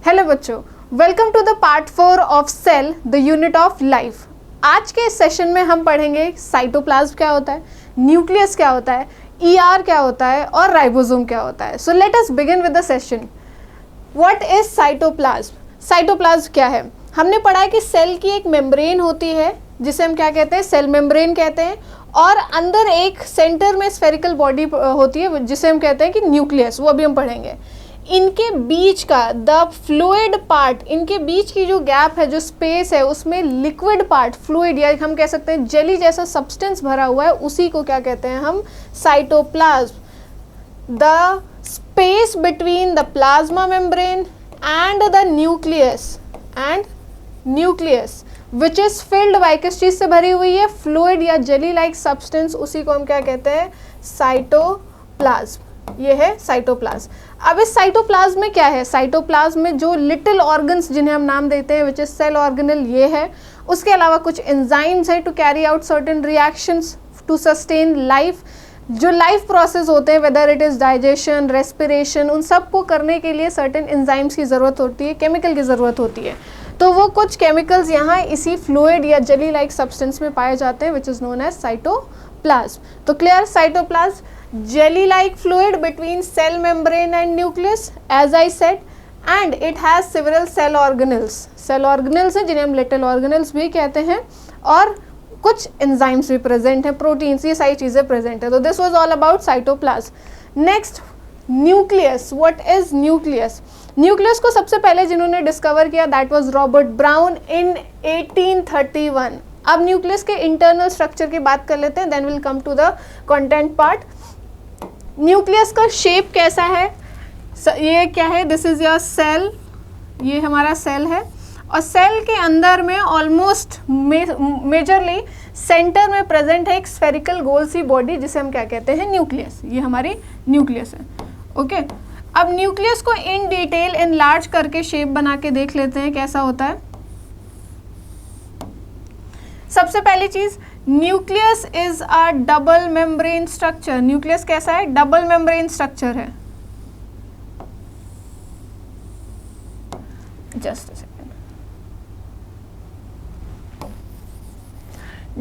Hello बच्चों, welcome to the part 4 of cell the unit of life. आज के इस सेशन में हम पढ़ेंगे साइटोप्लाज्म क्या होता है, न्यूक्लियस क्या होता है, ईआर क्या होता है और राइबोसोम क्या होता है। So let us begin with the session. What is cytoplasm? Cytoplasm क्या है? हमने पढ़ा है कि सेल की एक मेम्ब्रेन होती है जिसे हम क्या कहते हैं, सेल मेम्ब्रेन कहते हैं, और अंदर एक सेंटर में स्फेरिकल बॉडी होती है जिसे हम कहते हैं कि न्यूक्लियस, वो अभी हम पढ़ेंगे। इनके बीच का द फ्लूइड पार्ट, इनके बीच की जो गैप है, जो स्पेस है, उसमें लिक्विड पार्ट, फ्लूइड या हम कह सकते हैं जेली जैसा सब्सटेंस भरा हुआ है, उसी को क्या कहते हैं हम, cytoplasm. The space between the plasma membrane and the nucleus which is filled by, किस चीज से भरी हुई है, फ्लूइड या जेली लाइक सब्सटेंस, उसी को हम क्या कहते हैं, साइटोप्लाज्म। ये है साइटोप्लाज्म। अब इस साइटोप्लाज्म में क्या है, साइटोप्लाज्म में जो लिटिल ऑर्गन्स जिन्हें हम नाम देते हैं विच इज सेल ऑर्गेनल, ये है। उसके अलावा कुछ एंजाइम्स है to carry out certain reactions to sustain life. जो लाइफ प्रोसेस होते हैं, whether it is digestion, respiration, उन सब को करने के लिए सर्टेन एंजाइम्स की ज़रूरत होती है, केमिकल की ज़रूरत होती है। तो वो कुछ केमिकल्स यहाँ इसी फ्लूइड या जेली लाइक सब्सटेंस में पाए जाते हैं which is known as cytoplasm. तो clear, cytoplasm jelly like fluid between cell membrane and nucleus, as I said, and it has several cell organelles हैं जिन्हें हम little organelles भी कहते हैं, और कुछ enzymes भी present हैं, proteins, ये सारी चीज़ें present है। तो this was all about cytoplasm। next, nucleus। what is nucleus? nucleus को सबसे पहले जिन्होंने डिस्कवर किया that was Robert Brown in 1831। अब न्यूक्लियस के इंटरनल स्ट्रक्चर की बात कर लेते हैं, then will come to the content part. Nucleus का शेप कैसा है, ये क्या है, दिस इज योर सेल, ये हमारा सेल है, और सेल के अंदर में ऑलमोस्ट मेजरली सेंटर में प्रेजेंट है एक स्फेरिकल गोल सी बॉडी जिसे हम क्या कहते हैं, न्यूक्लियस। ये हमारी न्यूक्लियस है। ओके, अब न्यूक्लियस को इन डिटेल एनलार्ज करके शेप बना के देख लेते हैं कैसा होता है। सबसे पहली चीज, nucleus is a double membrane structure. Nucleus कैसा है, डबल मेम्ब्रेन स्ट्रक्चर है। Just a second,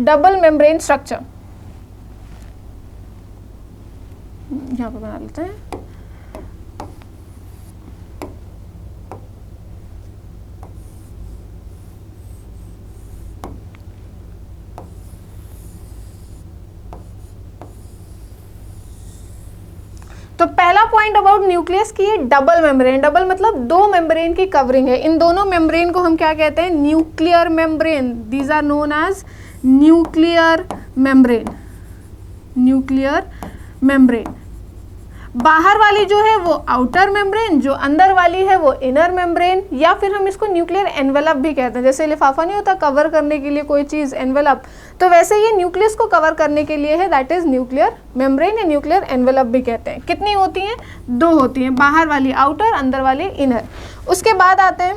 double membrane structure यहां पर बना लेते हैं। तो पहला पॉइंट अबाउट न्यूक्लियस की ये डबल मेम्ब्रेन, डबल मतलब दो मेम्ब्रेन की कवरिंग है। इन दोनों मेम्ब्रेन को हम क्या कहते हैं, nuclear membrane. These are known as nuclear membrane. Nuclear membrane. बाहर वाली जो है वो आउटर मेम्ब्रेन, जो अंदर वाली है वो इनर मेम्ब्रेन, या फिर हम इसको न्यूक्लियर एनवेलप भी कहते हैं। जैसे लिफाफा नहीं होता कवर करने के लिए कोई चीज़, एनवेलप, तो वैसे ये न्यूक्लियस को कवर करने के लिए है, दैट इज न्यूक्लियर मेम्ब्रेन या न्यूक्लियर एनवेलप भी कहते हैं। कितनी होती हैं, दो होती हैं, बाहर वाली आउटर, अंदर वाली इनर। उसके बाद आते हैं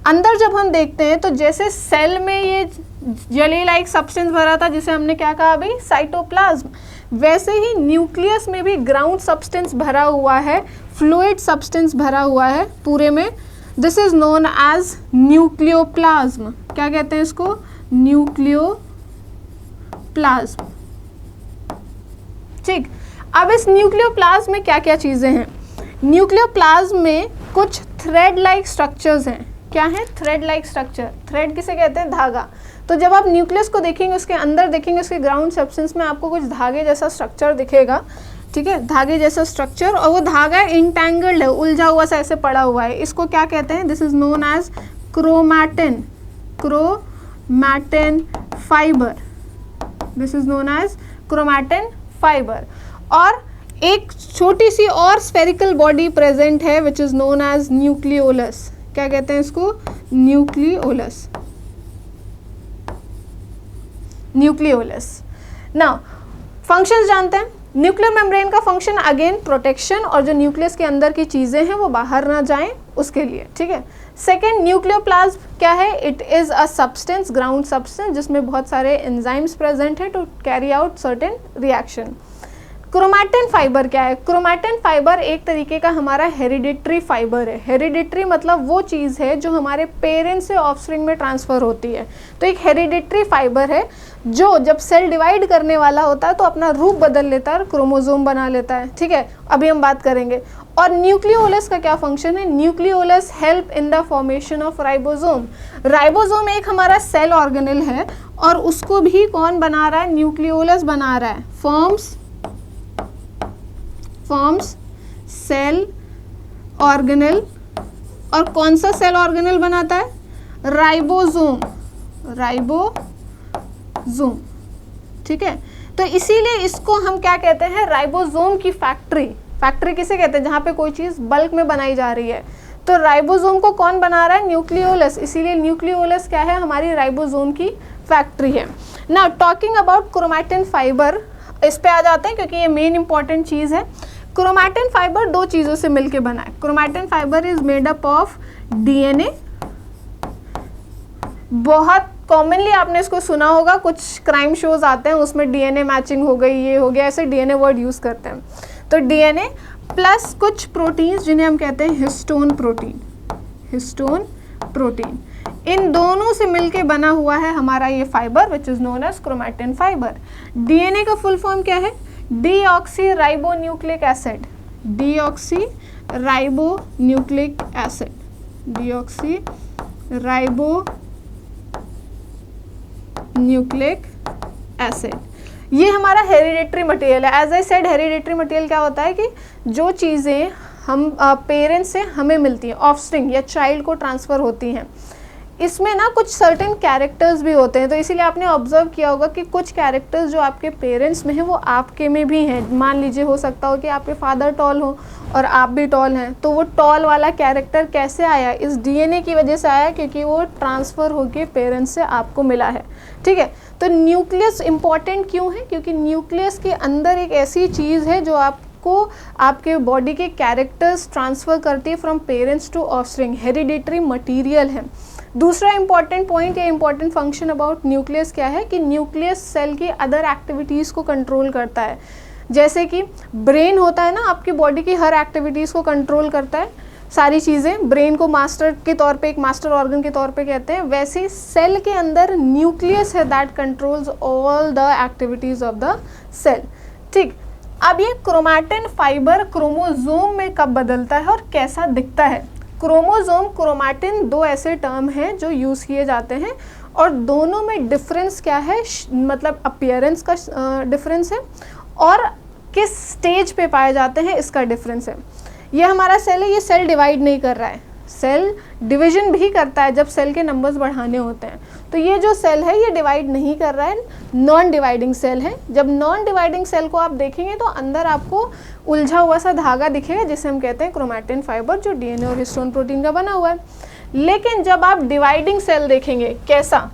अंदर। जब हम देखते हैं तो जैसे सेल में ये जेली लाइक सब्सटेंस भरा था जिसे हमने क्या कहा अभी, साइटोप्लाज्म, वैसे ही न्यूक्लियस में भी ग्राउंड सब्सटेंस भरा हुआ है, फ्लूइड सब्सटेंस भरा हुआ है पूरे में। This is known as nucleoplasm. क्या कहते हैं इसको, न्यूक्लियोप्लाज्म। ठीक, अब इस न्यूक्लियोप्लाज्म में क्या क्या चीज़ें हैं। न्यूक्लियोप्लाज्म में कुछ थ्रेड लाइक स्ट्रक्चर्स हैं। क्या है, थ्रेड लाइक स्ट्रक्चर। थ्रेड किसे कहते हैं, धागा। तो जब आप न्यूक्लियस को देखेंगे, उसके अंदर देखेंगे, उसके ग्राउंड सब्सटेंस में आपको कुछ धागे जैसा स्ट्रक्चर दिखेगा। ठीक है, धागे जैसा स्ट्रक्चर, और वो धागा इंटैंगल्ड है, उलझा हुआ सा ऐसे पड़ा हुआ है। इसको क्या कहते हैं, this is known as chromatin. Chromatin fibre, this is known as chromatin fibre. और एक छोटी सी और स्फेरिकल बॉडी प्रेजेंट है which is known as nucleolus. क्या कहते हैं इसको, न्यूक्लियोलस। न्यूक्लियोलस। नाउ फंक्शंस जानते हैं। न्यूक्लियर मेम्ब्रेन का फंक्शन अगेन प्रोटेक्शन, और जो न्यूक्लियस के अंदर की चीज़ें हैं वो बाहर ना जाएं उसके लिए। ठीक है। सेकेंड, न्यूक्लियोप्लाज्म क्या है, it is a substance, ground substance, जिसमें बहुत सारे एंजाइम्स प्रेजेंट हैं to carry out certain reaction. Chromatin fibre क्या है? क्रोमैटिन फाइबर एक तरीके का हमारा हेरिडिटरी फाइबर है। हेरिडिटरी मतलब वो चीज़ है जो हमारे पेरेंट्स से ऑफस्प्रिंग में ट्रांसफ़र होती है। तो एक हेरिडिटरी फाइबर है जो जब सेल डिवाइड करने वाला होता है तो अपना रूप बदल लेता है और क्रोमोसोम बना लेता है। ठीक है, अभी हम बात करेंगे। और न्यूक्लियोलस का क्या फंक्शन है? Nucleolus help in the formation of ribosome. Ribosome एक हमारा सेल ऑर्गेनेल है और उसको भी कौन बना रहा है? न्यूक्लियोलस बना रहा है। Forms cell organelle. और कौन सा सेल ऑर्गेनेल बनाता है? राइबोसोम। ठीक है, तो इसीलिए इसको हम क्या कहते हैं? राइबोसोम की फैक्ट्री। फैक्ट्री किसे कहते हैं? जहाँ पे कोई चीज़ बल्क में बनाई जा रही है। तो राइबोसोम को कौन बना रहा है? न्यूक्लियोलस। इसीलिए न्यूक्लियोलस क्या है? हमारी राइबोसोम की फैक्ट्री है। Now talking about chromatin fibre, इस पे आ जाते हैं क्योंकि ये मेन इंपॉर्टेंट चीज़ है। क्रोमैटिन फाइबर दो चीज़ों से मिलके बना है। Chromatin fibre is made up of DNA. बहुत कॉमनली आपने इसको सुना होगा, कुछ क्राइम शोज आते हैं उसमें डीएनए मैचिंग हो गई, ये हो गया, ऐसे डीएनए वर्ड यूज़ करते हैं। तो डीएनए प्लस कुछ प्रोटीन्स जिन्हें हम कहते हैं हिस्टोन प्रोटीन, इन दोनों से मिलके बना हुआ है हमारा ये fibre which is known as chromatin fibre. DNA का फुल फॉर्म क्या है? Deoxy ribonucleic acid. Deoxy ribonucleic acid. ये हमारा हेरिडिटरी मटेरियल है। As I said, hereditary material क्या होता है कि जो चीज़ें हम पेरेंट्स से हमें मिलती हैं, ऑफस्प्रिंग या चाइल्ड को ट्रांसफ़र होती हैं, इसमें ना कुछ सर्टेन कैरेक्टर्स भी होते हैं। तो इसीलिए आपने ऑब्जर्व किया होगा कि कुछ कैरेक्टर्स जो आपके पेरेंट्स में हैं वो आपके में भी हैं। मान लीजिए हो सकता हो कि आपके फादर टॉल हो और आप भी टॉल हैं, तो वो टॉल वाला कैरेक्टर कैसे आया? इस डीएनए की वजह से आया, क्योंकि वो ट्रांसफ़र होकर पेरेंट्स से आपको मिला है। ठीक है, तो न्यूक्लियस इम्पॉर्टेंट क्यों है? क्योंकि न्यूक्लियस के अंदर एक ऐसी चीज़ है जो आपको आपके बॉडी के कैरेक्टर्स ट्रांसफ़र करती है from parents to offspring. Hereditary material है। दूसरा इंपॉर्टेंट पॉइंट या इंपॉर्टेंट फंक्शन अबाउट न्यूक्लियस क्या है कि न्यूक्लियस सेल की अदर एक्टिविटीज़ को कंट्रोल करता है। जैसे कि ब्रेन होता है ना, आपकी बॉडी की हर एक्टिविटीज़ को कंट्रोल करता है। सारी चीज़ें ब्रेन को मास्टर के तौर पे, एक मास्टर ऑर्गन के तौर पे कहते हैं। वैसे ही सेल के अंदर न्यूक्लियस है that controls all the activities of the cell. ठीक, अब ये क्रोमैटिन फाइबर क्रोमोसोम में कब बदलता है और कैसा दिखता है? क्रोमोसोम, क्रोमैटिन दो ऐसे टर्म हैं जो यूज़ किए जाते हैं और दोनों में डिफरेंस क्या है? मतलब अपीयरेंस का डिफरेंस है और किस स्टेज पे पाए जाते हैं इसका डिफरेंस है। ये हमारा सेल है, ये सेल डिवाइड नहीं कर रहा है। सेल डिवीजन भी करता है जब सेल के नंबर्स बढ़ाने होते हैं। तो ये जो सेल है ये डिवाइड नहीं कर रहा है, नॉन डिवाइडिंग सेल है। जब नॉन डिवाइडिंग सेल को आप देखेंगे तो अंदर आपको उलझा हुआ सा धागा दिखेगा जिसे हम कहते हैं क्रोमैटिन फाइबर, जो डीएनए और हिस्टोन प्रोटीन का बना हुआ है। लेकिन जब आप डिवाइडिंग सेल देखेंगे, कैसा?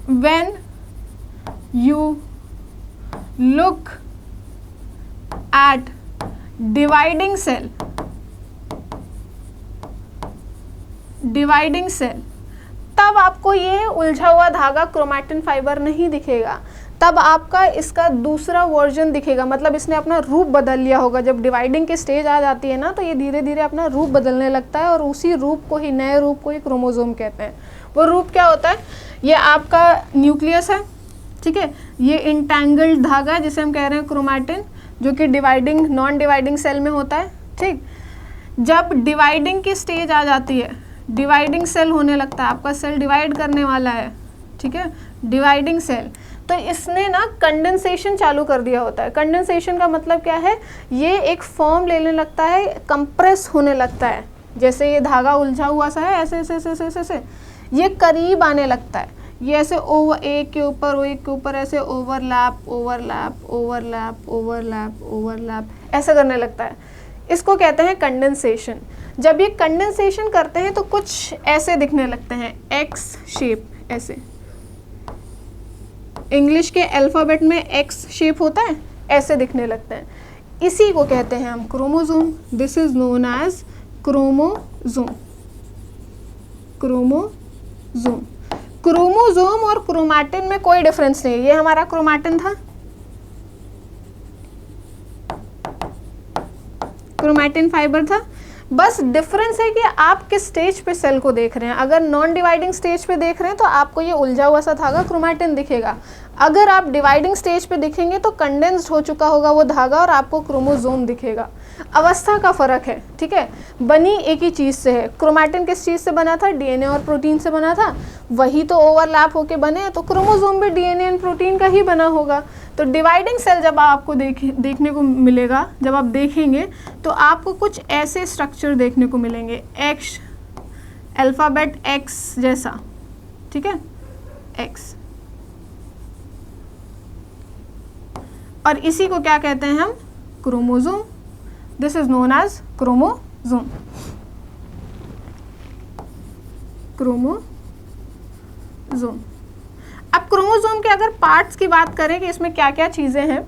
When you look at dividing cell, तब आपको ये उलझा हुआ धागा क्रोमैटिन फाइबर नहीं दिखेगा, तब आपका इसका दूसरा वर्जन दिखेगा। मतलब इसने अपना रूप बदल लिया होगा। जब डिवाइडिंग की स्टेज आ जाती है ना, तो ये धीरे धीरे अपना रूप बदलने लगता है और उसी रूप को ही, नए रूप को ही क्रोमोसोम कहते हैं। वो रूप क्या होता है? ये आपका न्यूक्लियस है, ठीक है, ये इंटैंगल्ड धागा है जिसे हम कह रहे हैं क्रोमैटिन, जो कि डिवाइडिंग, नॉन डिवाइडिंग सेल में होता है। ठीक, जब डिवाइडिंग की स्टेज आ जाती है, डिवाइडिंग सेल होने लगता है, आपका सेल डिवाइड करने वाला है, ठीक है, डिवाइडिंग सेल, तो इसने ना कंडेंसेशन चालू कर दिया होता है। कंडेंसेशन का मतलब क्या है? ये एक फॉर्म लेने लगता है, कंप्रेस होने लगता है। जैसे ये धागा उलझा हुआ सा है, ऐसे ऐसे ऐसे ऐसे ऐसे ये करीब आने लगता है। ये ऐसे ओवर, एक के ऊपर वो, एक के ऊपर ऐसे overlap overlap overlap overlap overlap ऐसे करने लगता है। इसको कहते हैं कंडेंसेशन। जब ये कंडेंसेशन करते हैं तो कुछ ऐसे दिखने लगते हैं, एक्स शेप, ऐसे। इंग्लिश के अल्फ़ाबेट में एक्स शेप होता है, ऐसे दिखने लगते हैं। इसी को कहते हैं हम chromosome. This is known as chromosome. Chromosome, chromosome और क्रोमैटिन में कोई डिफरेंस नहीं है। ये हमारा क्रोमैटिन था, क्रोमैटिन फाइबर था। बस डिफरेंस है कि आप किस स्टेज पे सेल को देख रहे हैं। अगर नॉन डिवाइडिंग स्टेज पे देख रहे हैं तो आपको ये उलझा हुआ सा धागा क्रोमैटिन दिखेगा। अगर आप डिवाइडिंग स्टेज पे दिखेंगे तो कंडेंस्ड हो चुका होगा वो धागा और आपको क्रोमोसोम दिखेगा। अवस्था का फर्क है, ठीक है। बनी एक ही चीज़ से है। क्रोमैटिन किस चीज़ से बना था? डीएनए और प्रोटीन से बना था। वही तो ओवरलैप होके बने, तो क्रोमोसोम भी डीएनए एंड प्रोटीन का ही बना होगा। तो डिवाइडिंग सेल जब आपको देखने को मिलेगा, जब आप देखेंगे तो आपको कुछ ऐसे स्ट्रक्चर देखने को मिलेंगे, एक्स, अल्फ़ाबेट एक्स जैसा, ठीक है, एक्स। और इसी को क्या कहते हैं हम? Chromosome. This is known as chromosome. Chromosome. अब क्रोमोसोम के अगर पार्ट्स की बात करें कि इसमें क्या क्या चीज़ें हैं,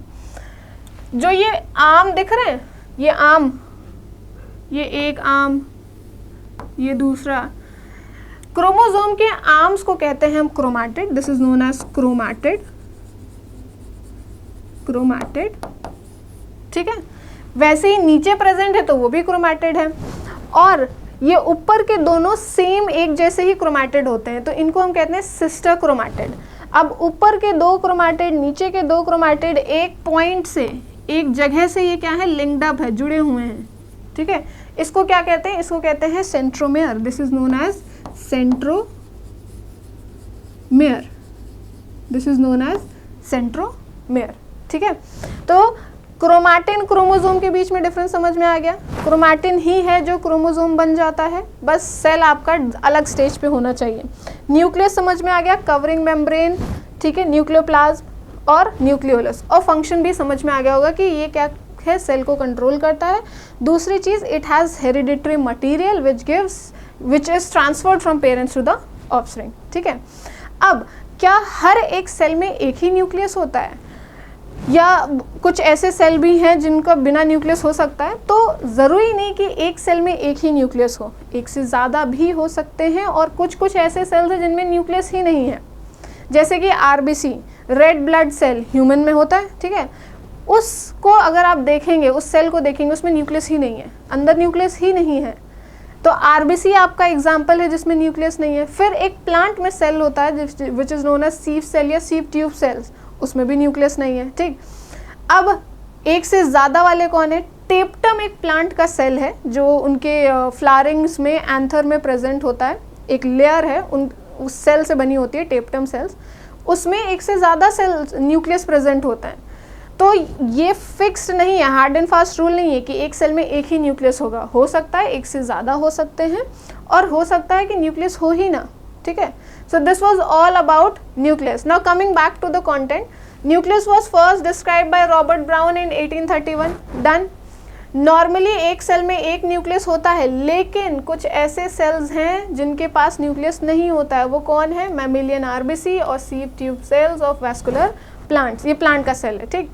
जो ये आर्म दिख रहे हैं, ये आर्म, ये एक आर्म, ये दूसरा, क्रोमोसोम के आर्म्स को कहते हैं हम chromatid. This is known as chromatid. Chromatid, ठीक है। वैसे ही नीचे प्रेजेंट है तो वो भी क्रोमैटिड है। और ये ऊपर के दोनों सेम एक जैसे ही क्रोमैटिड होते हैं, तो इनको हम कहते हैं सिस्टर क्रोमैटिड। अब ऊपर के दो क्रोमैटिड, नीचे के दो क्रोमैटिड एक पॉइंट से, एक जगह से ये क्या है? लिंक्ड अप है, जुड़े हुए हैं, ठीक है। इसको क्या कहते हैं? इसको कहते हैं centromere. This is known as centromere. This is known as centromere, ठीक है। तो क्रोमैटिन क्रोमोसोम के बीच में डिफरेंस समझ में आ गया। क्रोमैटिन ही है जो क्रोमोसोम बन जाता है, बस सेल आपका अलग स्टेज पे होना चाहिए। न्यूक्लियस समझ में आ गया, कवरिंग मेम्ब्रेन, ठीक है, न्यूक्लियोप्लाज्म और न्यूक्लियोलस। और फंक्शन भी समझ में आ गया होगा कि ये क्या है, सेल को कंट्रोल करता है। दूसरी चीज़, it has hereditary material which is transferred from parents to the offspring, ठीक है। अब क्या हर एक सेल में एक ही न्यूक्लियस होता है, या कुछ ऐसे सेल भी हैं जिनका बिना न्यूक्लियस हो सकता है? तो ज़रूरी नहीं कि एक सेल में एक ही न्यूक्लियस हो, एक से ज़्यादा भी हो सकते हैं। और कुछ कुछ ऐसे सेल्स हैं जिनमें न्यूक्लियस ही नहीं है, जैसे कि RBC, red blood cell, human में होता है, ठीक है। उसको अगर आप देखेंगे, उस सेल को देखेंगे, उसमें न्यूक्लियस ही नहीं है, अंदर न्यूक्लियस ही नहीं है। तो आरबीसी आपका एग्जाम्पल है जिसमें न्यूक्लियस नहीं है। फिर एक प्लांट में सेल होता है which is known as sieve cell या सीव ट्यूब सेल्स, उसमें भी न्यूक्लियस नहीं है, ठीक। अब एक से ज़्यादा वाले कौन है? टेप्टम एक प्लांट का सेल है जो उनके फ्लावरिंग्स में, एंथर में प्रेजेंट होता है। एक लेयर है उस सेल से बनी होती है, टेप्टम सेल्स, उसमें एक से ज़्यादा सेल न्यूक्लियस प्रेजेंट होता है। तो ये फिक्स्ड नहीं है, हार्ड एंड फास्ट रूल नहीं है कि एक सेल में एक ही न्यूक्लियस होगा। हो सकता है एक से ज़्यादा हो सकते हैं, और हो सकता है कि न्यूक्लियस हो ही ना, ठीक है। So this was all about nucleus. Now coming back to the content, nucleus was first described by Robert Brown in 1831. Done. Normally एक सेल में एक न्यूक्लियस होता है, लेकिन कुछ ऐसे सेल्स हैं जिनके पास न्यूक्लियस नहीं होता है। वो कौन है? मैमिलियन आरबीसी और sieve tube cells of vascular plants. ये प्लांट का सेल है, ठीक।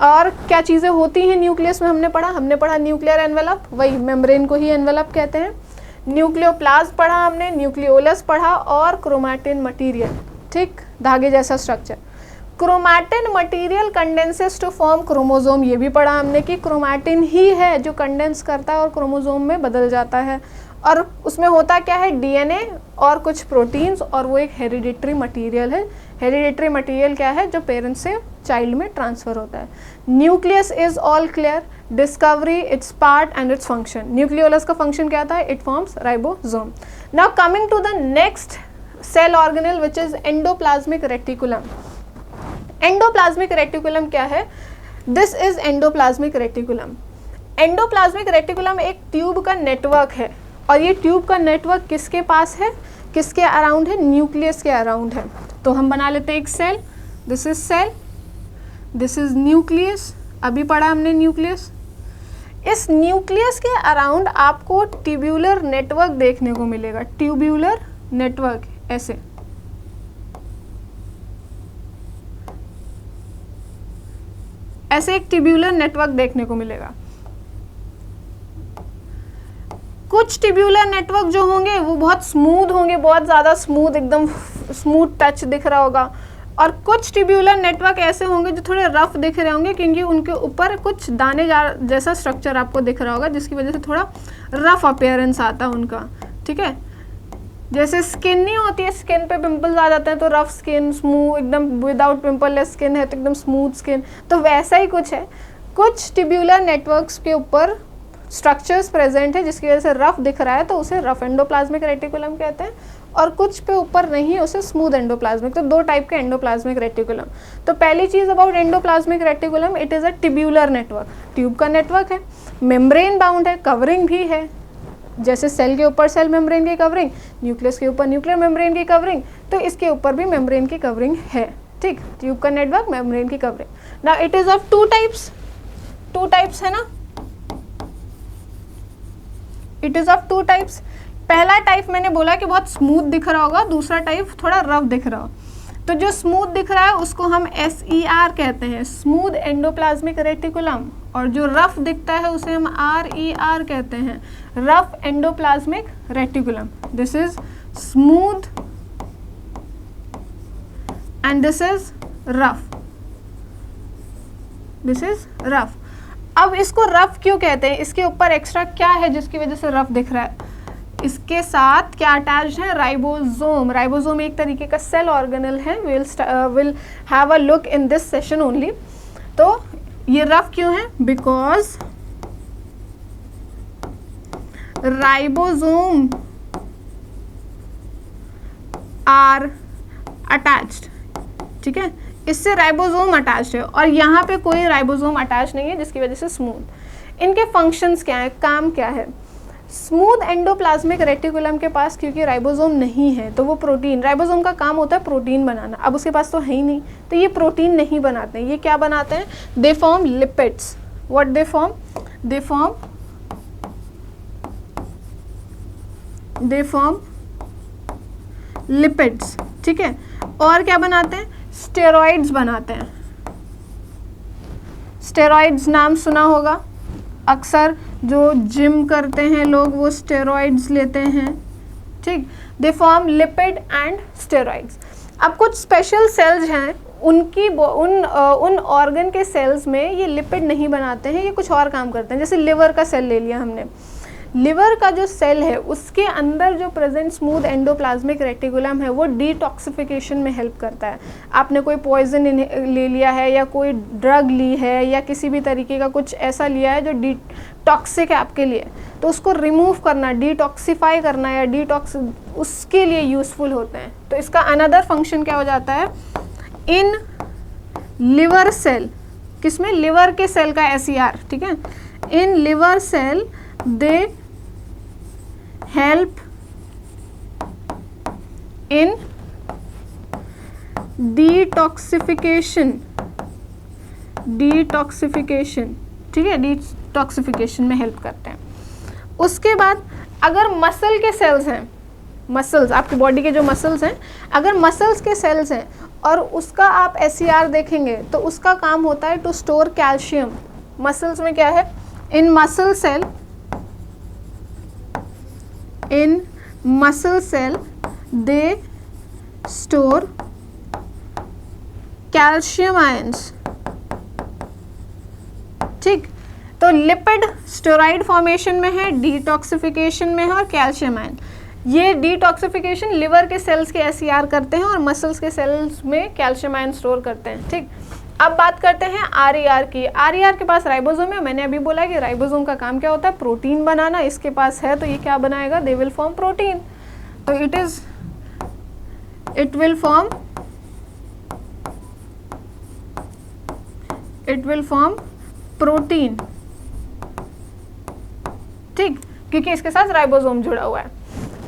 और क्या चीज़ें होती हैं न्यूक्लियस में? हमने पढ़ा न्यूक्लियर एनवेलप, वही मेम्ब्रेन को ही एनवेलप कहते हैं। न्यूक्लियोप्लाज्म पढ़ा हमने, न्यूक्लियोलस पढ़ा, और क्रोमैटिन मटीरियल, ठीक, धागे जैसा structure. Chromatin material condenses to form chromosome, ये भी पढ़ा हमने कि क्रोमैटिन ही है जो कंडेंस करता है और क्रोमोसोम में बदल जाता है। और उसमें होता क्या है? डीएनए और कुछ प्रोटीन्स, और वो एक हेरिडिटरी मटीरियल है। हेरिडिटरी मटीरियल क्या है? जो पेरेंट्स से चाइल्ड में ट्रांसफ़र होता है। Nucleus is all clear, discovery, its part and its function. Nucleolus का फंक्शन क्या था? It forms ribosome. Now coming to the next cell organelle which is endoplasmic reticulum. Endoplasmic reticulum क्या है? This is endoplasmic reticulum. Endoplasmic reticulum एक tube का network है, और ये ट्यूब का नेटवर्क किसके पास है? किसके अराउंड है? न्यूक्लियस के अराउंड है। तो हम बना लेते हैं एक cell, this is cell, this is nucleus, अभी पढ़ा हमने न्यूक्लियस। इस न्यूक्लियस के अराउंड आपको ट्यूब्यूलर नेटवर्क देखने को मिलेगा, ट्यूब्यूलर नेटवर्क, ऐसे एक ट्यूब्यूलर नेटवर्क देखने को मिलेगा। कुछ ट्यूब्यूलर नेटवर्क जो होंगे वो बहुत स्मूथ होंगे, बहुत ज़्यादा स्मूथ, एकदम स्मूथ टच दिख रहा होगा। और कुछ ट्यूब्यूलर नेटवर्क ऐसे होंगे जो थोड़े रफ दिख रहे होंगे क्योंकि उनके ऊपर कुछ दाने जैसा स्ट्रक्चर आपको दिख रहा होगा, जिसकी वजह से थोड़ा रफ अपीयरेंस आता है उनका, ठीक है। जैसे स्किन नहीं होती है, स्किन पे पिंपल्स आ जाते हैं तो रफ स्किन, स्मूथ एकदम विदाउट पिंपललेस स्किन है तो एकदम स्मूथ स्किन, तो वैसा ही कुछ है। कुछ ट्यूब्यूलर नेटवर्क्स के ऊपर स्ट्रक्चर्स प्रेजेंट है जिसकी वजह से रफ दिख रहा है तो उसे रफ एंडोप्लाज्मिक रेटिकुलम कहते हैं, और कुछ पे ऊपर नहीं उसे स्मूथ एंडोप्लाज्मिक। तो दो टाइप के एंडोप्लाज्मिक रेटिकुलम। तो पहली चीज about endoplasmic reticulum, it is a tubular network, tube का नेटवर्क है, मेम्ब्रेन बाउंड है, कवरिंग भी है, जैसे सेल के ऊपर सेल मेम्ब्रेन की कवरिंग, न्यूक्लियस के ऊपर न्यूक्लियर मेम्ब्रेन की कवरिंग, तो इसके ऊपर भी मेम्ब्रेन की कवरिंग है, ठीक। ट्यूब का नेटवर्क, मेम्ब्रेन की covering. Now it is of two types है ना, it is of two types. पहला टाइप मैंने बोला कि बहुत स्मूथ दिख रहा होगा, दूसरा टाइप थोड़ा रफ दिख रहा हो। तो जो स्मूथ दिख रहा है उसको हम SER कहते हैं, स्मूथ एंडोप्लाज्मिक रेटिकुलम, और जो रफ दिखता है उसे हम RER कहते हैं, rough endoplasmic reticulum. This is smooth and this is rough, this is rough. अब इसको रफ क्यों कहते हैं, इसके ऊपर एक्स्ट्रा क्या है जिसकी वजह से रफ दिख रहा है? इसके साथ क्या अटैच्ड है? राइबोसोम। राइबोसोम एक तरीके का सेल ऑर्गेनल है, will have a look in this session only. तो ये रफ क्यों है? बिकॉज राइबोसोम आर अटैच्ड, ठीक है, इससे राइबोसोम अटैच्ड है और यहाँ पे कोई राइबोसोम अटैच नहीं है जिसकी वजह से स्मूथ। इनके फंक्शंस क्या है, काम क्या है? स्मूथ एंडोप्लाज्मिक रेटिकुलम के पास क्योंकि राइबोसोम नहीं है तो वो प्रोटीन, राइबोसोम का काम होता है प्रोटीन बनाना, अब उसके पास तो है ही नहीं तो ये प्रोटीन नहीं बनाते हैं। ये क्या बनाते हैं? They form lipids. What they form? They form lipids, ठीक है। और क्या बनाते हैं? स्टेरॉइड्स बनाते हैं। स्टेरॉइड्स नाम सुना होगा, अक्सर जो जिम करते हैं लोग वो स्टेरॉइड्स लेते हैं, ठीक। They form lipid and steroids. अब कुछ स्पेशल सेल्स हैं, उनकी उन ऑर्गन के सेल्स में ये लिपिड नहीं बनाते हैं, ये कुछ और काम करते हैं। जैसे लिवर का सेल ले लिया हमने, लिवर का जो सेल है उसके अंदर जो प्रेजेंट स्मूथ एंडोप्लाज्मिक रेटिकुलम है वो डिटॉक्सिफिकेशन में हेल्प करता है। आपने कोई पॉइजन ले लिया है या कोई ड्रग ली है या किसी भी तरीके का कुछ ऐसा लिया है जो टॉक्सिक है आपके लिए, तो उसको रिमूव करना, डिटॉक्सिफाई करना या डिटॉक्स, उसके लिए यूजफुल होते हैं। तो इसका अनदर फंक्शन क्या हो जाता है? इन लिवर सेल, किसमें? लिवर के सेल का SER, ठीक है। In liver cell they help in detoxification, ठीक है, डिटॉक्सिफिकेशन में हेल्प करते हैं। उसके बाद अगर मसल के सेल्स हैं, मसल्स आपकी बॉडी के जो मसल्स हैं, अगर मसल्स के सेल्स हैं और उसका आप SER देखेंगे तो उसका काम होता है टू स्टोर कैल्शियम। मसल्स में क्या है? In muscle cell they store calcium ions, ठीक। तो लिपिड स्टेरॉइड फॉर्मेशन में है, डिटॉक्सिफिकेशन में है और कैल्शियम आयन। ये डिटॉक्सिफिकेशन लिवर के सेल्स के SER करते हैं और मसल्स के सेल्स में कैल्शियम आयन स्टोर करते हैं, ठीक। अब बात करते हैं RER की। RER के पास राइबोसोम है, मैंने अभी बोला कि राइबोसोम का काम क्या होता है? प्रोटीन बनाना। इसके पास है तो ये क्या बनाएगा? They will form protein. तो इट विल फॉर्म प्रोटीन, ठीक, क्योंकि इसके साथ राइबोसोम जुड़ा हुआ है।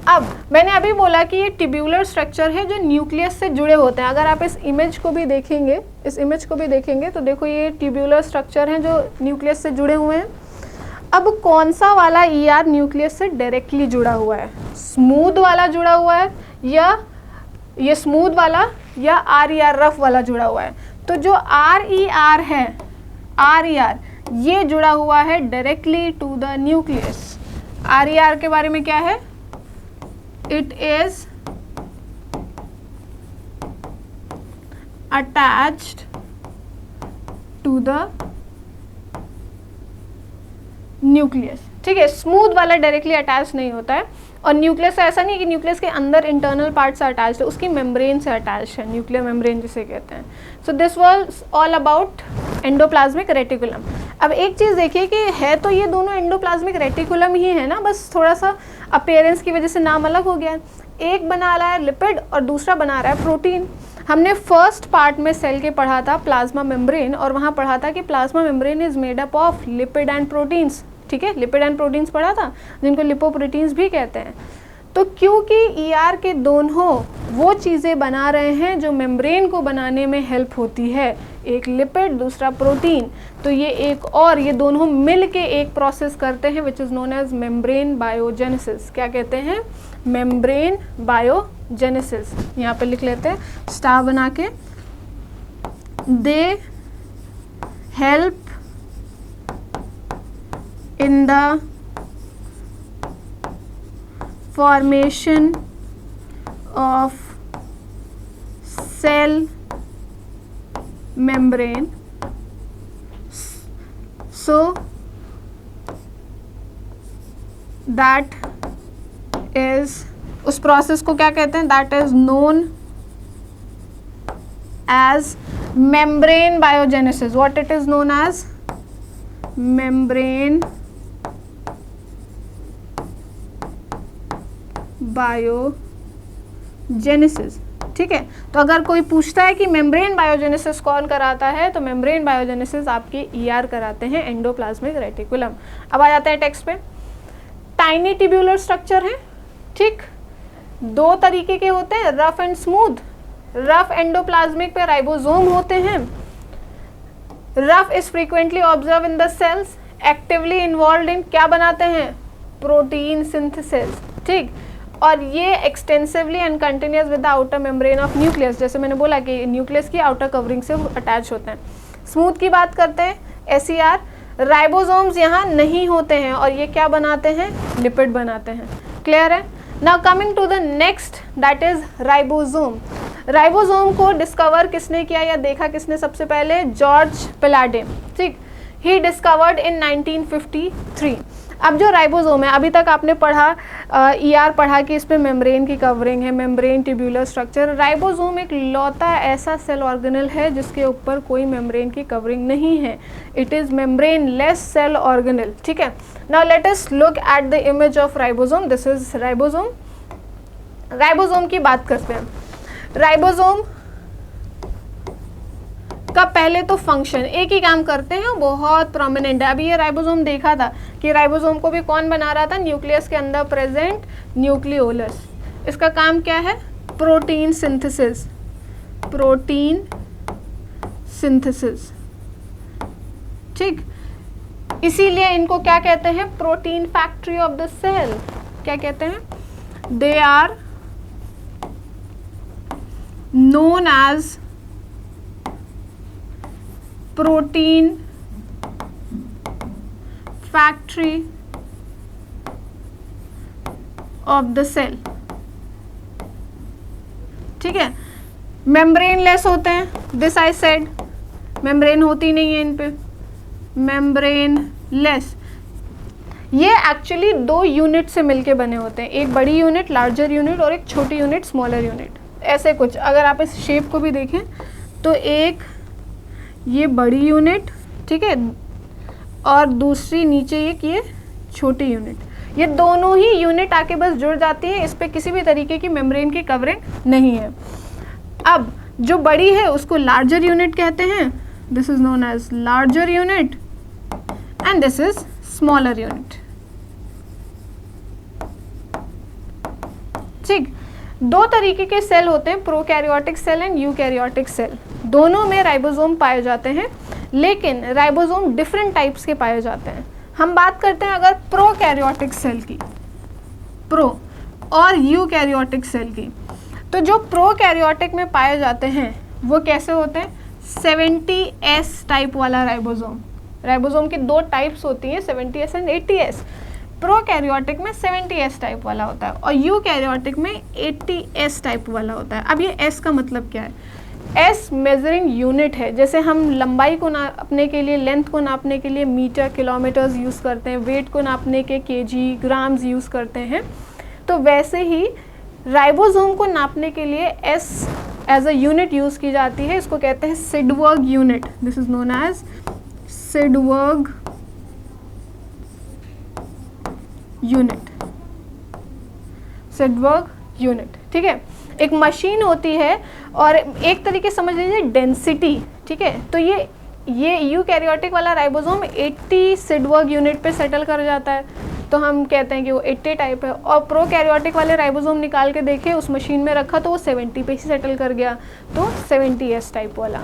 अब मैंने अभी बोला कि ये ट्यूब्यूलर स्ट्रक्चर है जो न्यूक्लियस से जुड़े होते हैं। अगर आप इस इमेज को भी देखेंगे, तो देखो ये ट्यूब्यूलर स्ट्रक्चर हैं जो न्यूक्लियस से जुड़े हुए हैं। अब कौन सा वाला ER न्यूक्लियस से डायरेक्टली जुड़ा हुआ है? स्मूथ वाला जुड़ा हुआ है या ये स्मूथ वाला या RER रफ वाला जुड़ा हुआ है? तो जो RER है, RER ये जुड़ा हुआ है directly to the nucleus. RER के बारे में क्या है? It is attached to the nucleus. ठीक है, स्मूथ वाला डायरेक्टली अटैच नहीं होता है, और न्यूक्लियस ऐसा नहीं है कि न्यूक्लियस के अंदर इंटरनल पार्ट से अटैच्ड है, उसकी मेम्ब्रेन से अटैच है, न्यूक्लियर मेम्ब्रेन जिसे कहते हैं। So this was all about endoplasmic reticulum. अब एक चीज़ देखिए कि है तो ये दोनों एंडोप्लाज्मिक रेटिकुलम ही है ना, बस थोड़ा सा अपीयरेंस की वजह से नाम अलग हो गया है। एक बना रहा है लिपिड और दूसरा बना रहा है प्रोटीन। हमने फर्स्ट पार्ट में सेल के पढ़ा था प्लाज्मा मेम्ब्रेन, और वहाँ पढ़ा था कि plasma membrane is made up of lipid and proteins. ठीक है, लिपिड एंड प्रोटीन्स पढ़ा था, जिनको लिपोप्रोटीन्स भी कहते हैं। तो क्योंकि ईआर के दोनों वो चीज़ें बना रहे हैं जो मेम्ब्रेन को बनाने में हेल्प होती है, एक लिपिड दूसरा प्रोटीन, तो ये एक और ये दोनों मिल के एक प्रोसेस करते हैं which is known as membrane biogenesis. क्या कहते हैं? Membrane biogenesis. यहाँ पे लिख लेते हैं स्टार बना के। They help in the formation of cell membrane, so that is, उस प्रोसेस को क्या कहते हैं? that is known as membrane biogenesis. What it is known as? membrane biogenesis. ठीक है, तो अगर कोई पूछता है कि मेम्ब्रेन बायोजेनेसिस कौन कराता है, तो मेम्ब्रेन बायोजेनेसिस आपके ईआर कराते हैं, एंडोप्लाज्मिक रेटिकुलम। अब आ जाते हैं टेक्स्ट पे। टाइनी ट्यूब्यूलर स्ट्रक्चर है। ठीक, दो तरीके के होते हैं, rough and smooth. Rough endoplasmic पे राइबोसोम होते हैं। Rough is frequently observe in the cells, actively involve in क्या बनाते हैं? Protein synthesis. ठीक, और ये extensively and continuous with the outer membrane of nucleus, जैसे मैंने बोला कि न्यूक्लियस की आउटर कवरिंग से अटैच होते हैं। स्मूथ की बात करते हैं, एसईआर। राइबोसोम्स यहाँ नहीं होते हैं, और ये क्या बनाते हैं? लिपिड बनाते हैं। क्लियर है? Now coming to the next, that is ribosome. Ribosome को डिस्कवर किसने किया या देखा किसने सबसे पहले? George Palade. ठीक, ही डिस्कवर्ड इन 1953। अब जो राइबोसोम है, अभी तक आपने पढ़ा ईआर पढ़ा कि इस पे मेम्ब्रेन की कवरिंग है, मेम्ब्रेन ट्यूब्यूलर स्ट्रक्चर। राइबोसोम एक लौता ऐसा सेल ऑर्गेनल है जिसके ऊपर कोई मेम्ब्रेन की कवरिंग नहीं है। It is membrane less cell organelle. ठीक है, now let us look at the image of ribosome. This is ribosome. Ribosome की बात करते हैं। राइबोसोम का पहले तो फंक्शन एक ही काम करते हैं, बहुत प्रोमिनेंट है। अभी ये राइबोसोम देखा था कि राइबोसोम को भी कौन बना रहा था? न्यूक्लियस के अंदर प्रेजेंट न्यूक्लियोलस। इसका काम क्या है? Protein synthesis. Protein synthesis. ठीक, इसीलिए इनको क्या कहते हैं? Protein factory of the cell. क्या कहते हैं? They are known as protein factory of the cell। ठीक है, मेम्ब्रेन लेस होते हैं, दिस आई सेड। मेम्ब्रेन होती नहीं है इन पे, मेम्ब्रेन लेस। ये एक्चुअली दो यूनिट से मिलके बने होते हैं, एक बड़ी यूनिट लार्जर यूनिट और एक छोटी यूनिट स्मॉलर यूनिट। ऐसे कुछ अगर आप इस शेप को भी देखें तो एक ये बड़ी यूनिट, ठीक है, और दूसरी नीचे एक ये छोटी यूनिट। ये दोनों ही यूनिट आके बस जुड़ जाती है, इस पे किसी भी तरीके की मेम्ब्रेन की कवरिंग नहीं है। अब जो बड़ी है उसको लार्जर यूनिट कहते हैं, this is known as larger unit, and this is smaller unit. ठीक, दो तरीके के सेल होते हैं, prokaryotic cell and eukaryotic cell. दोनों में राइबोसोम पाए जाते हैं, लेकिन राइबोसोम डिफरेंट टाइप्स के पाए जाते हैं। हम बात करते हैं अगर प्रोकैरियोटिक सेल की, प्रो और यूकैरियोटिक सेल की, तो जो प्रोकैरियोटिक में पाए जाते हैं वो कैसे होते हैं? 70S टाइप वाला राइबोसोम। राइबोसोम की दो टाइप्स होती हैं, 70S एंड 80S। प्रोकैरियोटिक में 70S टाइप वाला होता है और यूकैरियोटिक में 80S टाइप वाला होता है। अब ये S का मतलब क्या है? एस मेजरिंग यूनिट है, जैसे हम लंबाई को नापने के लिए, लेंथ को नापने के लिए मीटर, किलोमीटर्स यूज़ करते हैं, वेट को नापने के केजी, ग्राम्स यूज़ करते हैं, तो वैसे ही राइबोसोम को नापने के लिए S as a unit use की जाती है। इसको कहते हैं Svedberg unit. This is known as Svedberg unit, Svedberg unit, ठीक है। एक मशीन होती है और एक तरीके समझ लीजिए डेंसिटी, ठीक है। तो ये यूकैरियोटिक वाला राइबोसोम 80 सिडवर्ग यूनिट पे सेटल कर जाता है, तो हम कहते हैं कि वो 80 टाइप है। और प्रोकैरियोटिक वाले राइबोसोम निकाल के देखे, उस मशीन में रखा तो वो 70 पे ही सेटल कर गया, तो 70S टाइप वाला।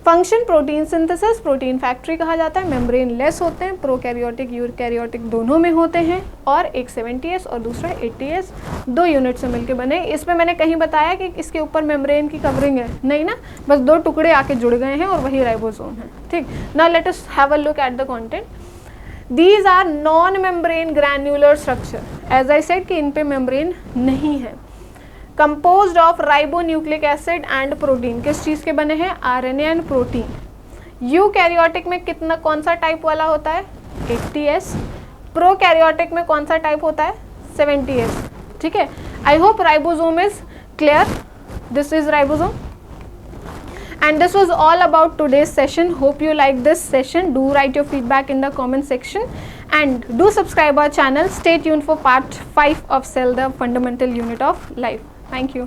Function protein synthesis, protein factory कहा जाता है। मेम्ब्रेन लेस होते हैं, प्रोकैरियोटिक यूकैरियोटिक दोनों में होते हैं, और एक 70S और दूसरा 80S, 2 यूनिट से मिलकर बने। इसमें मैंने कहीं बताया कि इसके ऊपर मेम्ब्रेन की कवरिंग है, नहीं ना, बस 2 टुकड़े आके जुड़ गए हैं और वही राइबोसोम है, ठीक। Now let us have a look at the content. These are non-membrane granular structure. As I said कि इन पे मेम्ब्रेन नहीं है। Composed of ribonucleic acid and protein, किस चीज़ के बने हैं? RNA and protein। यूकैरियोटिक में कितना, कौन सा टाइप वाला होता है? 80S। प्रोकैरियोटिक में कौन सा टाइप होता है? 70S, ठीक है। I hope ribosome is clear. This is ribosome. And this was all about today's session. Hope you like this session. Do write your feedback in the comment section and do subscribe our channel. Stay tuned for part 5 of Cell, the fundamental unit of life. Thank you.